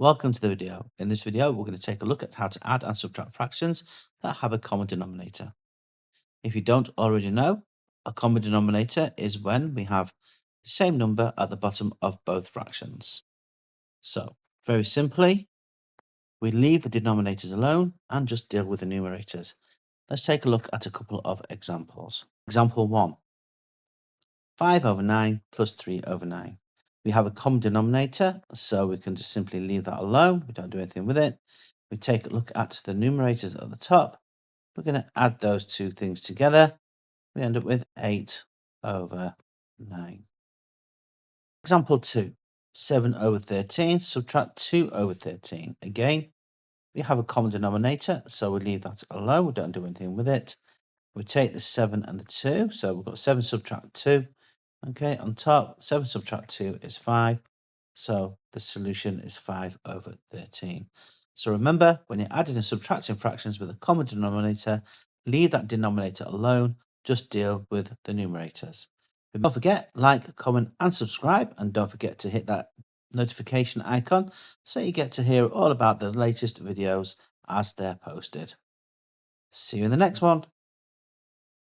Welcome to the video. In this video, we're going to take a look at how to add and subtract fractions that have a common denominator. If you don't already know, a common denominator is when we have the same number at the bottom of both fractions. So, very simply, we leave the denominators alone and just deal with the numerators. Let's take a look at a couple of examples. Example 1. 5 over 9 plus 3 over 9. We have a common denominator, so we can just simply leave that alone. We don't do anything with it. We take a look at the numerators at the top. We're going to add those two things together. We end up with 8 over 9. Example 2. 7 over 13, subtract 2 over 13. Again, we have a common denominator, so we leave that alone. We don't do anything with it. We take the 7 and the 2, so we've got 7 subtract 2. Okay, on top, 7 subtract 2 is 5. So the solution is 5 over 13. So remember, when you're adding and subtracting fractions with a common denominator, leave that denominator alone. Just deal with the numerators. Don't forget, like, comment, and subscribe. And don't forget to hit that notification icon so you get to hear all about the latest videos as they're posted. See you in the next one.